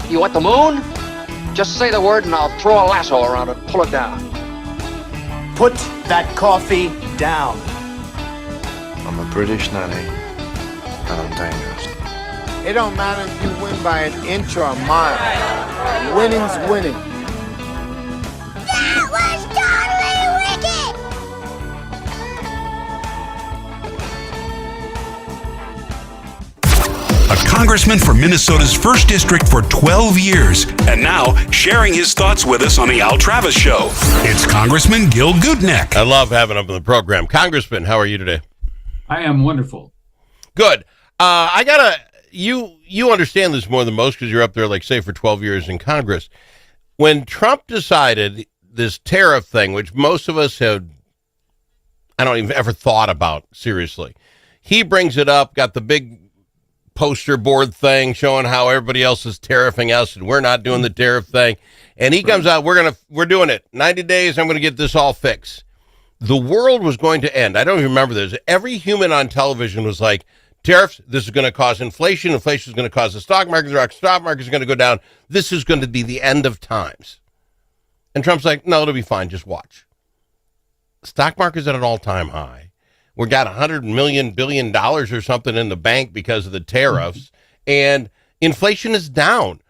You want the moon? Just say the word and I'll throw a lasso around it and pull it down. Put that coffee down. I'm a British nanny, and I'm dangerous. It don't matter if you win by an inch or a mile. Winning's winning. That was totally wicked! A congressman from Minnesota's 1st District for 12 years, and now sharing his thoughts with us on the Al Travis Show. It's Congressman Gil Gutknecht. I love having him on the program. Congressman, how are you today? I am wonderful. Good. You understand this more than most because you're up there, like, say, for 12 years in Congress. When Trump decided this tariff thing, which most of us have, I don't even ever thought about seriously, he brings it up, got the big poster board thing showing how everybody else is tariffing us and we're not doing the tariff thing. And he comes out, we're doing it. 90 days, I'm going to get this all fixed. The world was going to end. I don't even remember this. Every human on television was like, tariffs, this is going to cause inflation. Inflation is going to cause the stock market. The stock market is going to go down. This is going to be the end of times. And Trump's like, no, it'll be fine. Just watch. Stock market's at an all-time high. We got $100 billion or something in the bank because of the tariffs, and inflation is down.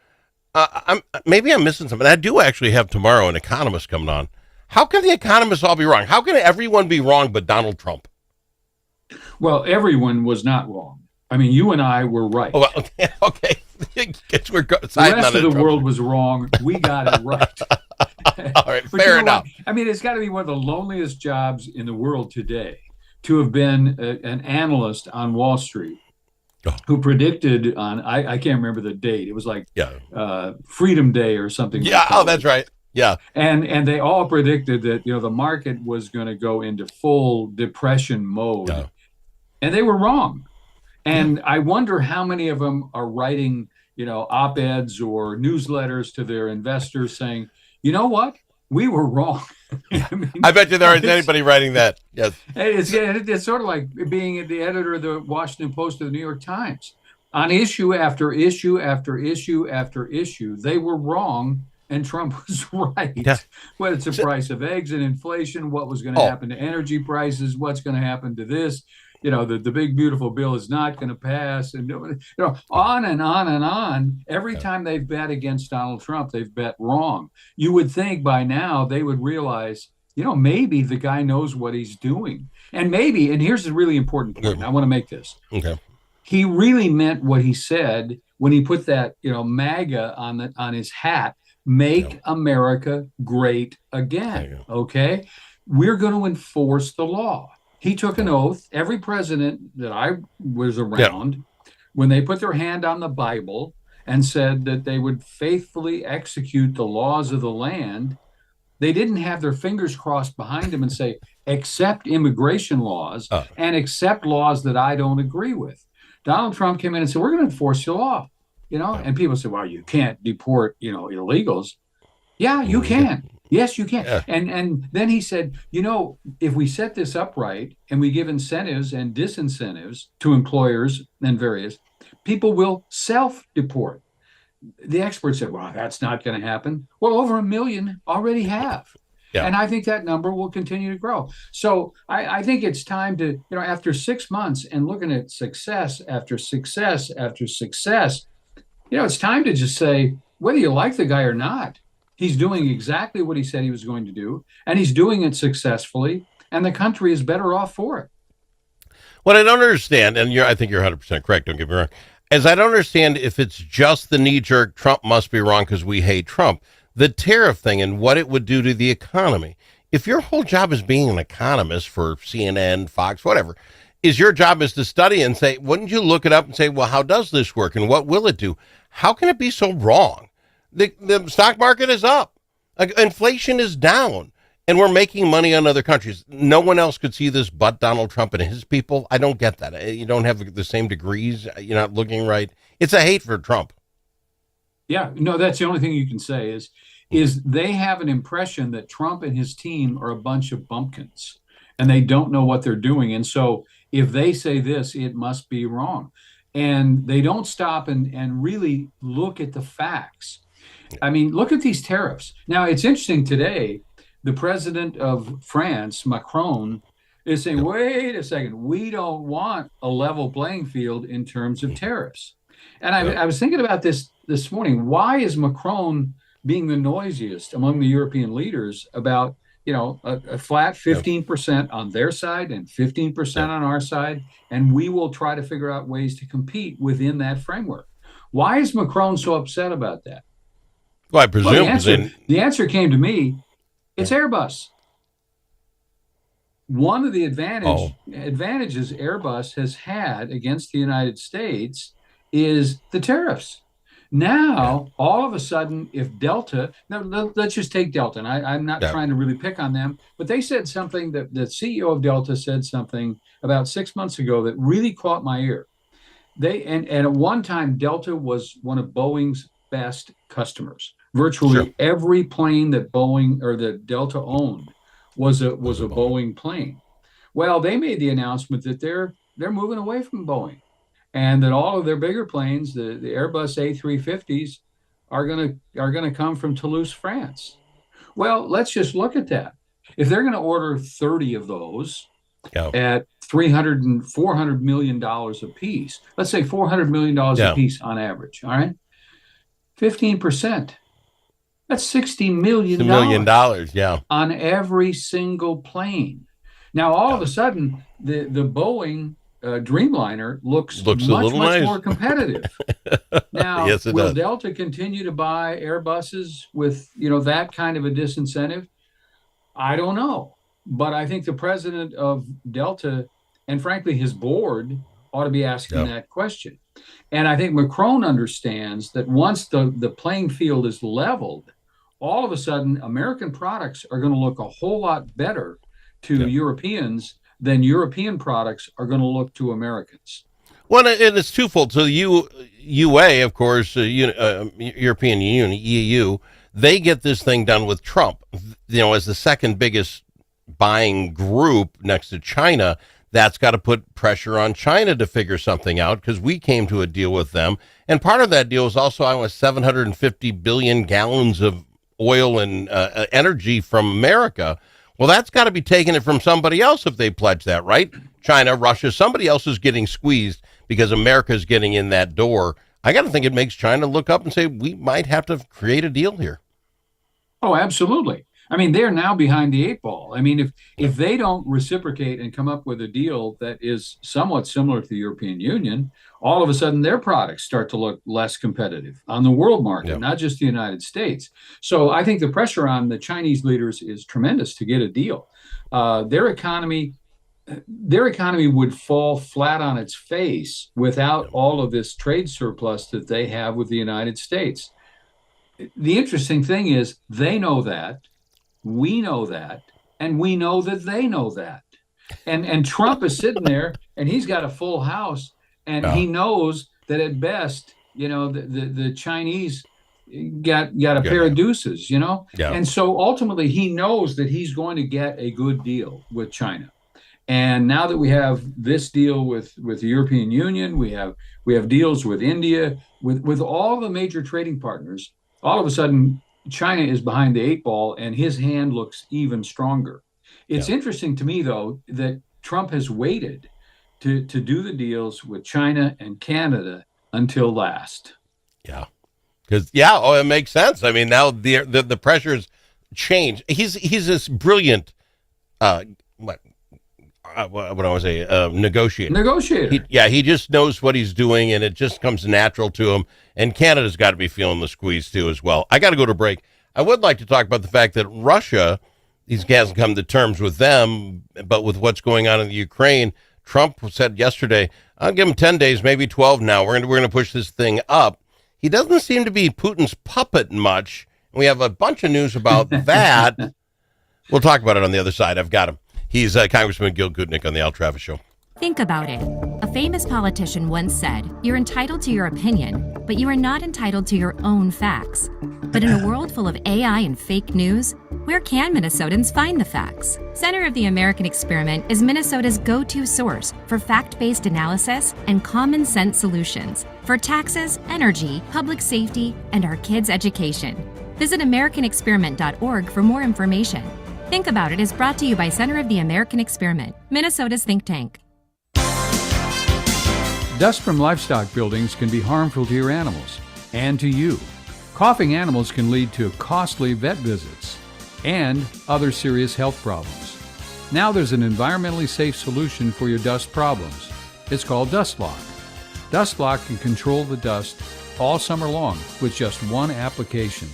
Maybe I'm missing something. I do actually have tomorrow an economist coming on. How can the economists all be wrong? How can everyone be wrong but Donald Trump? Well, everyone was not wrong. I mean, you and I were right. Oh, well, okay. Guess we're the rest of the world was wrong. We got it right. All right, fair enough. I mean, it's got to be one of the loneliest jobs in the world today to have been an analyst on Wall Street who predicted on, I can't remember the date. It was like Freedom Day or something. Yeah, oh, that's right. Yeah. And they all predicted that, the market was going to go into full depression mode. Yeah. And they were wrong. And I wonder how many of them are writing, op-eds or newsletters to their investors saying, you know what? We were wrong. I bet you there isn't anybody writing that. Yes. It's sort of like being the editor of the Washington Post or the New York Times. On issue after issue after issue after issue, they were wrong. And Trump was right. Yeah. What it's the price of eggs and inflation, what was going to happen to energy prices, what's going to happen to this, the big beautiful bill is not going to pass, and on and on and on. Every time they've bet against Donald Trump, they've bet wrong. You would think by now they would realize, maybe the guy knows what he's doing. And maybe, and here's a really important point. I want to make this. Okay. He really meant what he said when he put that, MAGA on his hat. Make America great again, okay? We're going to enforce the law. He took an oath. Every president that I was around, when they put their hand on the Bible and said that they would faithfully execute the laws of the land, they didn't have their fingers crossed behind them and say, accept immigration laws and accept laws that I don't agree with. Donald Trump came in and said, we're going to enforce your law. And people say, well, you can't deport, illegals. Yeah, you can. Yes, you can. Yeah. And then he said, if we set this up right and we give incentives and disincentives to employers and various, people will self-deport. The experts said, well, that's not going to happen. Well, over 1 million already have. Yeah. And I think that number will continue to grow. So I think it's time to, after 6 months and looking at success after success after success, it's time to just say, whether you like the guy or not, he's doing exactly what he said he was going to do, and he's doing it successfully, and the country is better off for it. What I don't understand, and I think you're 100% correct, don't get me wrong, is I don't understand if it's just the knee-jerk, Trump must be wrong because we hate Trump, the tariff thing and what it would do to the economy. If your whole job is being an economist for CNN, Fox, whatever, is your job is to study and say, wouldn't you look it up and say, well, how does this work and what will it do? How can it be so wrong? The stock market is up. Inflation is down. And we're making money on other countries. No one else could see this but Donald Trump and his people. I don't get that. You don't have the same degrees. You're not looking right. It's a hate for Trump. Yeah, no, that's the only thing you can say is they have an impression that Trump and his team are a bunch of bumpkins and they don't know what they're doing. And so if they say this, it must be wrong. and they don't stop and really look at the facts. I mean, look at these tariffs. Now, it's interesting today, the president of France, Macron, is saying, wait a second, we don't want a level playing field in terms of tariffs. And I was thinking about this morning. Why is Macron being the noisiest among the European leaders about, a flat 15% on their side and 15% on our side, and we will try to figure out ways to compete within that framework? Why is Macron so upset about that? Well, I presume the answer came to me. It's Airbus. One of the advantages Airbus has had against the United States is the tariffs. Now, all of a sudden, if Delta, now let's just take Delta, and I'm not trying to really pick on them, but they said something that the CEO of Delta said something about 6 months ago that really caught my ear. And at one time, Delta was one of Boeing's best customers. Virtually every plane that Boeing or that Delta owned was a Boeing plane. Well, they made the announcement that they're moving away from Boeing, and that all of their bigger planes, the Airbus A350s, are gonna come from Toulouse, France. Well, let's just look at that. If they're going to order 30 of those at $300 and $400 million a piece, let's say $400 million a piece on average. All right, 15%. That's $60 million. $1 million, on every single plane. Now, all of a sudden, the Boeing Dreamliner looks much nice. more competitive. Now, yes, will does. Delta continue to buy Airbuses with that kind of a disincentive? I don't know, but I think the president of Delta, and frankly his board, ought to be asking that question. And I think Macron understands that once the playing field is leveled, all of a sudden American products are going to look a whole lot better to Europeans than European products are going to look to Americans. Well, and it's twofold. So the UA, of course, European Union, EU, they get this thing done with Trump, as the second biggest buying group next to China. That's got to put pressure on China to figure something out, because we came to a deal with them. And part of that deal was also 750 billion gallons of oil and energy from America. Well, that's got to be taking it from somebody else if they pledge that, right? China, Russia, somebody else is getting squeezed because America's getting in that door. I got to think it makes China look up and say, we might have to create a deal here. Oh, absolutely. I mean, they're now behind the eight ball. I mean, if they don't reciprocate and come up with a deal that is somewhat similar to the European Union, all of a sudden their products start to look less competitive on the world market, not just the United States. So I think the pressure on the Chinese leaders is tremendous to get a deal. Their economy would fall flat on its face without all of this trade surplus that they have with the United States. The interesting thing is they know that. We know that, and we know that they know that. And Trump is sitting there, and he's got a full house, and he knows that at best, the Chinese got a pair of deuces, And so ultimately, he knows that he's going to get a good deal with China. And now that we have this deal with the European Union, we have deals with India, with all the major trading partners, all of a sudden, China is behind the eight ball, and his hand looks even stronger. It's interesting to me, though, that Trump has waited to do the deals with China and Canada until last. Yeah, because it makes sense. I mean, now the pressures change. He's this brilliant, what I want to say, negotiator. He just knows what he's doing, and it just comes natural to him. And Canada's got to be feeling the squeeze, too, as well. I got to go to break. I would like to talk about the fact that Russia, he hasn't come to terms with them, but with what's going on in the Ukraine, Trump said yesterday, I'll give him 10 days, maybe 12 now. We're going to push this thing up. He doesn't seem to be Putin's puppet much. We have a bunch of news about that. We'll talk about it on the other side. I've got him. He's Congressman Gil Gutknecht on the Al Travis Show. Think about it. A famous politician once said, "You're entitled to your opinion, but you are not entitled to your own facts." But in a world full of AI and fake news, Where can Minnesotans find the facts? Center of the American Experiment is Minnesota's go-to source for fact-based analysis and common sense solutions for taxes, energy, public safety, and our kids' education. Visit AmericanExperiment.org for more information. Think About It is brought to you by Center of the American Experiment, Minnesota's think tank. Dust from livestock buildings can be harmful to your animals and to you. Coughing animals can lead to costly vet visits and other serious health problems. Now there's an environmentally safe solution for your dust problems. It's called Dust Lock. Dust Lock can control the dust all summer long with just one application.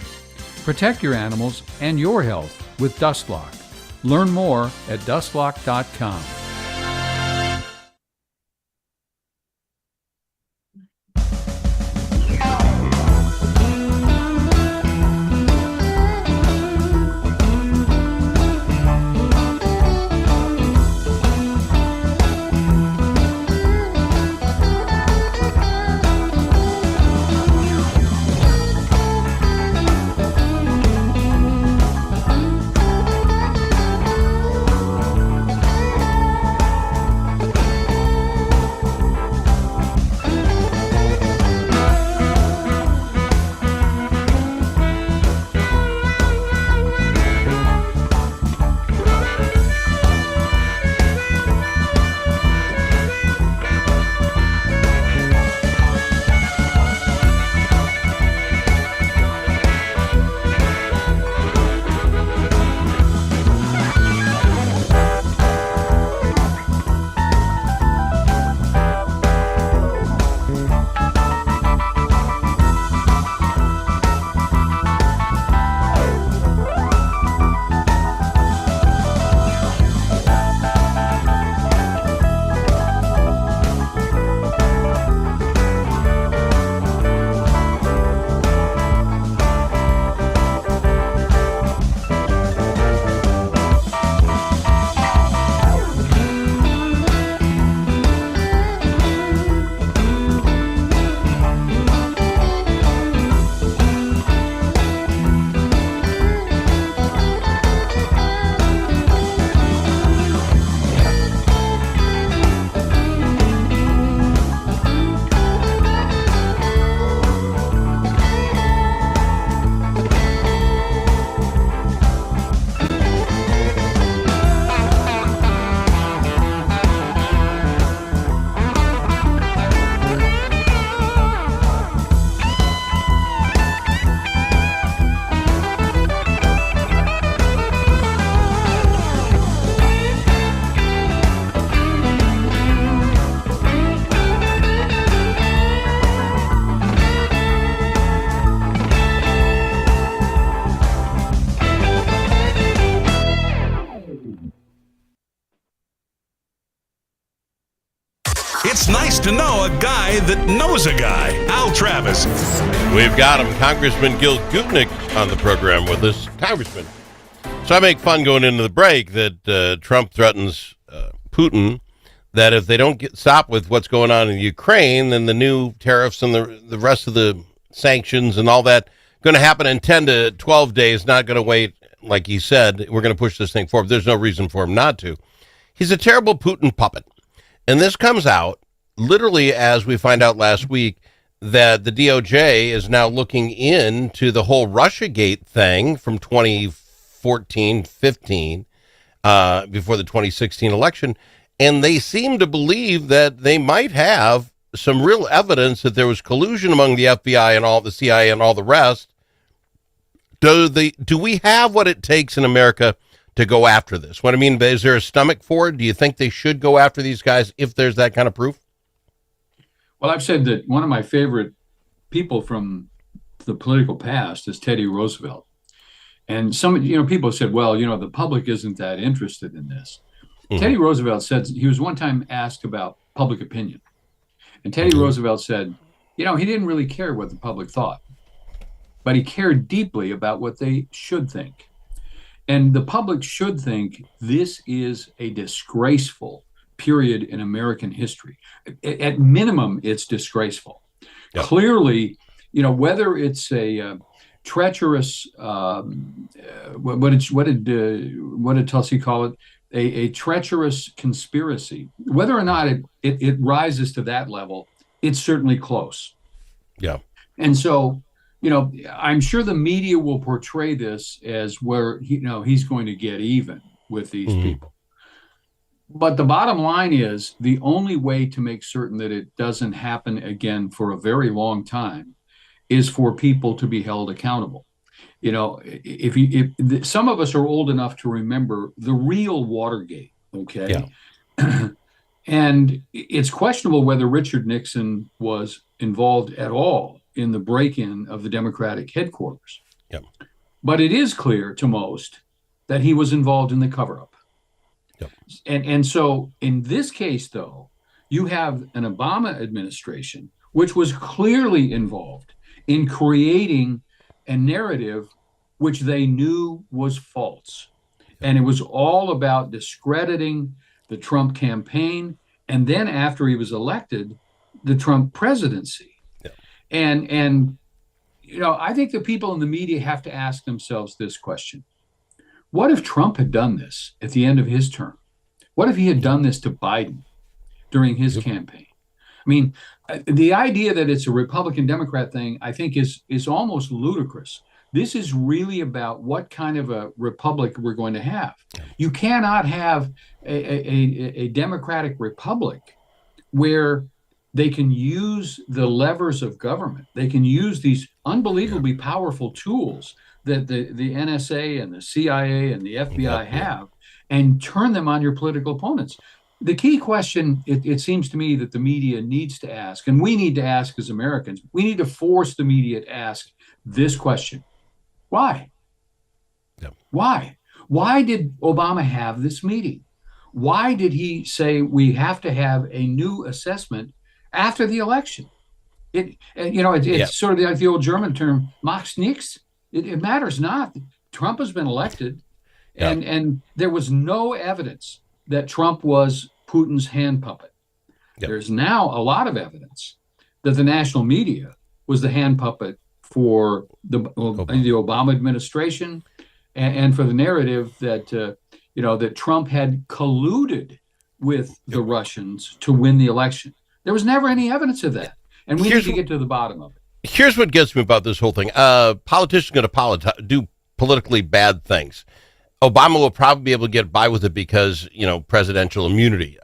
Protect your animals and your health with Dust Lock. Learn more at dustlock.com. It's nice to know a guy that knows a guy. Al Travis. We've got him, Congressman Gil Gutknecht, on the program with us. Congressman. So I make fun going into the break that Trump threatens Putin that if they don't stop with what's going on in Ukraine, then the new tariffs and the rest of the sanctions and all that going to happen in 10 to 12 days, not going to wait, like he said. We're going to push this thing forward. There's no reason for him not to. He's a terrible Putin puppet. And this comes out literally as we find out last week that the DOJ is now looking into the whole Russiagate thing from 2014-15 before the 2016 election. And they seem to believe that they might have some real evidence that there was collusion among the FBI and all the CIA and all the rest. Do we have what it takes in America to go after this? What I mean, is there a stomach for it? Do you think they should go after these guys if there's that kind of proof? Well, I've said that one of my favorite people from the political past is Teddy Roosevelt. And some, people have said, well, the public isn't that interested in this. Mm-hmm. Teddy Roosevelt said, he was one time asked about public opinion. And Teddy Roosevelt said, he didn't really care what the public thought, but he cared deeply about what they should think. And the public should think this is a disgraceful period in American history. At minimum, it's disgraceful. Yeah. Clearly, whether it's a treacherous. What did Tulsi call it? A treacherous conspiracy. Whether or not it rises to that level, it's certainly close. Yeah. And so, I'm sure the media will portray this as where he's going to get even with these people. But the bottom line is the only way to make certain that it doesn't happen again for a very long time is for people to be held accountable. If some of us are old enough to remember the real Watergate, okay? Yeah. And it's questionable whether Richard Nixon was involved at all in the break-in of the Democratic headquarters. Yep. But it is clear to most that he was involved in the cover-up. Yep. And so in this case, though, you have an Obama administration which was clearly involved in creating a narrative which they knew was false. And it was all about discrediting the Trump campaign, and then after he was elected, the Trump presidency. Yeah. And I think the people in the media have to ask themselves this question. What if Trump had done this at the end of his term? What if he had done this to Biden during his campaign? I mean, the idea that it's a Republican-Democrat thing, I think, is almost ludicrous. This is really about what kind of a republic we're going to have. You cannot have a democratic republic where they can use the levers of government. They can use these unbelievably powerful tools that the NSA and the CIA and the FBI have and turn them on your political opponents. The key question, it seems to me, that the media needs to ask, and we need to ask as Americans, we need to force the media to ask this question. Why? Yep. Why? Why did Obama have this meeting? Why did he say we have to have a new assessment after the election? It's sort of like the old German term, macht's nichts. It matters not. Trump has been elected, and there was no evidence that Trump was Putin's hand puppet. Yep. There's now a lot of evidence that the national media was the hand puppet for the Obama administration, and for the narrative that that Trump had colluded with the Russians to win the election. There was never any evidence of that, and we need to get to the bottom of it. Here's what gets me about this whole thing. Politicians are going to do politically bad things. Obama will probably be able to get by with it because, presidential immunity,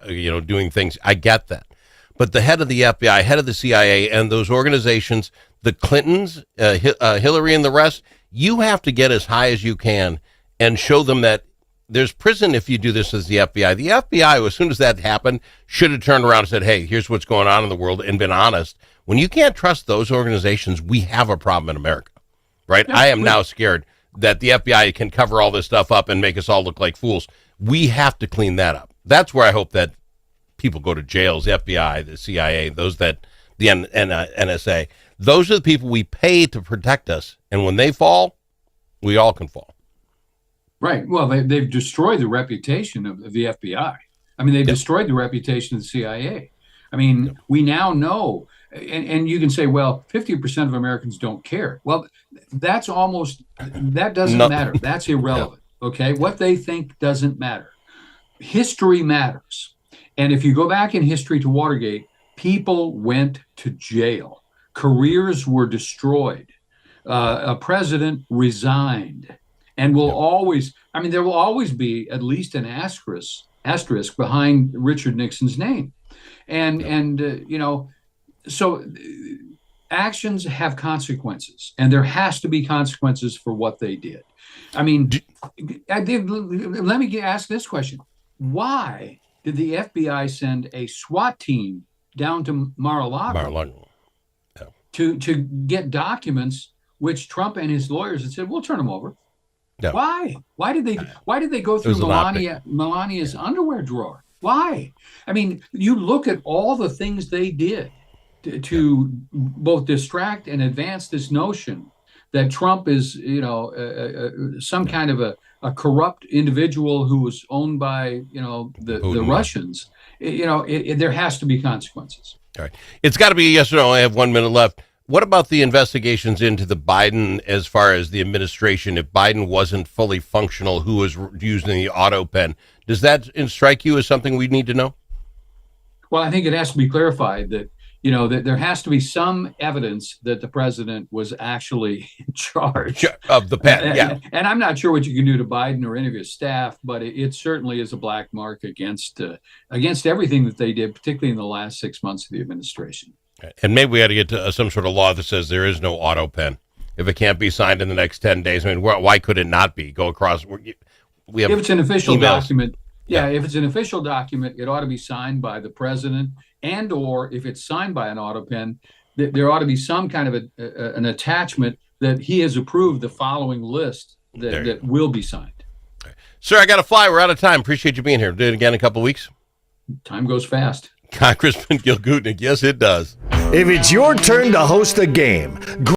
doing things. I get that. But the head of the FBI, head of the CIA, and those organizations, the Clintons, Hillary and the rest, you have to get as high as you can and show them that there's prison if you do this as the FBI. The FBI, as soon as that happened, should have turned around and said, hey, here's what's going on in the world, and been honest. When you can't trust those organizations, we have a problem in America, right? I am now scared that the FBI can cover all this stuff up and make us all look like fools. We have to clean that up. That's where I hope that people go to jails, the FBI, the CIA, the NSA. Those are the people we pay to protect us. And when they fall, we all can fall. Right. Well, they've destroyed the reputation of the FBI. I mean, they've destroyed the reputation of the CIA. I mean, we now know, and you can say, well, 50% of Americans don't care. Well, that doesn't matter. That's irrelevant. Okay. What they think doesn't matter. History matters. And if you go back in history to Watergate, people went to jail. Careers were destroyed. A president resigned. And there will always be at least an asterisk behind Richard Nixon's name. So actions have consequences, and there has to be consequences for what they did. I mean, let me ask this question. Why did the FBI send a SWAT team down to Mar-a-Lago to get documents which Trump and his lawyers had said, we'll turn them over? No. Why? Why did they go through Melania's underwear drawer? Why? I mean, you look at all the things they did to both distract and advance this notion that Trump is, some kind of a corrupt individual who was owned by, the Russians. There has to be consequences. All right. It's got to be a yes or no. I have 1 minute left. What about the investigations into the Biden as far as the administration? If Biden wasn't fully functional, who was using the auto pen? Does that strike you as something we need to know? Well, I think it has to be clarified that, that there has to be some evidence that the president was actually in charge of the pen. Yeah. And I'm not sure what you can do to Biden or any of his staff, but it certainly is a black mark against everything that they did, particularly in the last 6 months of the administration. And maybe we had to get to some sort of law that says there is no auto pen if it can't be signed in the next 10 days. I mean, why could it not be? Go across. We have if it's an official emails. document. Yeah, if it's an official document, it ought to be signed by the president, and or if it's signed by an auto pen, there ought to be some kind of an attachment that he has approved the following list that will be signed. Right. Sir, I got to fly. We're out of time. Appreciate you being here. Do it again in a couple of weeks. Time goes fast. Congressman Gil Gutknecht. Yes, it does. If it's your turn to host a game,